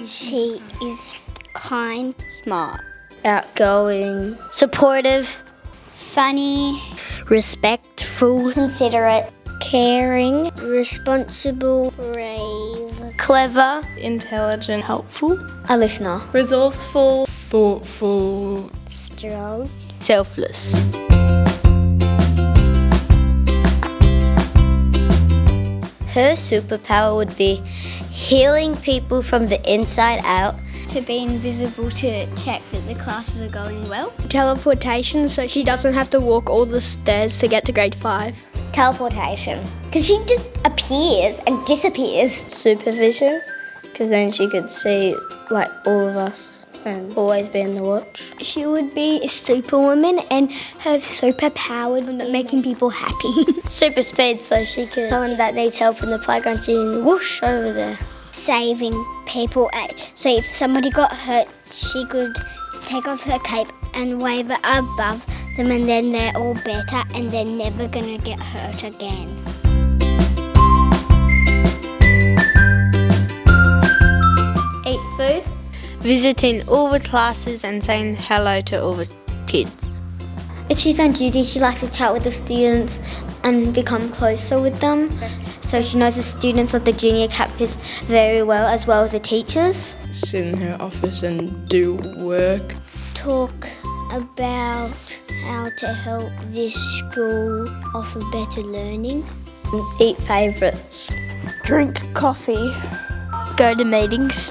She is kind, smart, outgoing, supportive, funny, respectful, considerate, caring, responsible, brave, clever, intelligent, helpful, a listener, resourceful, thoughtful, strong, selfless. Her superpower would be healing people from the inside out. to be invisible to check that the classes are going well. Teleportation, so she doesn't have to walk all the stairs to get to grade 5. Teleportation, because she just appears and disappears. supervision, because then she could see like all of us and always be in the watch. She would be a superwoman and her superpower would be making people happy. Super speed, so she could, someone that needs help in the playground, she can whoosh over there. Saving people. So if somebody got hurt, she could take off her cape and wave it above them, and then they're all better and they're never going to get hurt again. eat food, visiting all the classes and saying hello to all the kids. If she's on duty, she likes to chat with the students and become closer with them. So she knows the students of the junior campus very well as the teachers. Sit in her office and do work. Talk about how to help this school offer better learning. Eat favourites. Drink coffee. Go to meetings.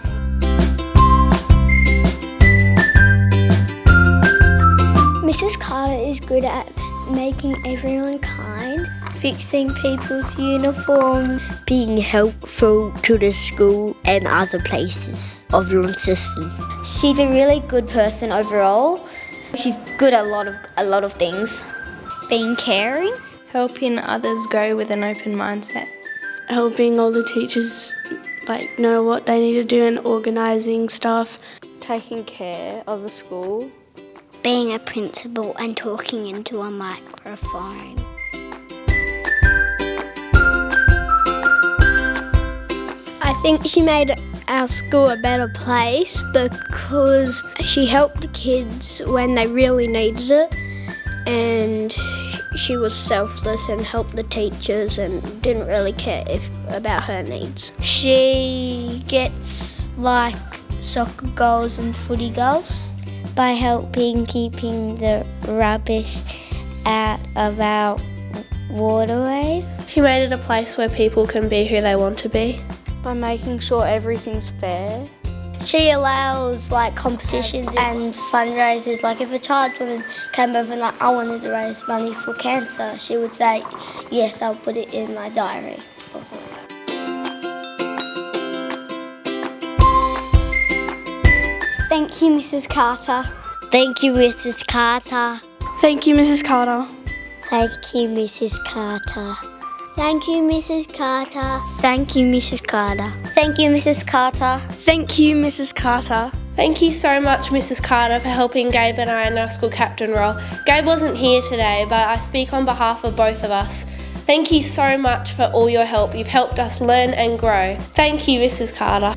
Mrs. Carter is good at making everyone kind, Fixing people's uniform. Being helpful to the school and other places of your system. She's a really good person overall. She's good at a lot of things. Being caring, Helping others grow with an open mindset. Helping all the teachers know what they need to do and organising stuff. Taking care of the school. being a principal and talking into a microphone. I think she made our school a better place because she helped the kids when they really needed it, and she was selfless and helped the teachers and didn't really care about her needs. She gets soccer goals and footy goals by helping keeping the rubbish out of our waterways. She made it a place where people can be who they want to be. By making sure everything's fair. She allows competitions and fundraisers. If a child came over and I wanted to raise money for cancer, she would say, yes, I'll put it in my diary or something. Thank you, Mrs. Carter. Thank you, Mrs. Carter. Thank you, Mrs. Carter. Thank you, Mrs. Carter. Thank you, Mrs. Carter. Thank you, Mrs. Carter. Thank you, Mrs. Carter. Thank you, Mrs. Carter. Thank you so much, Mrs. Carter, for helping Gabe and I in our school captain role. Gabe wasn't here today, but I speak on behalf of both of us. Thank you so much for all your help. You've helped us learn and grow. Thank you, Mrs. Carter.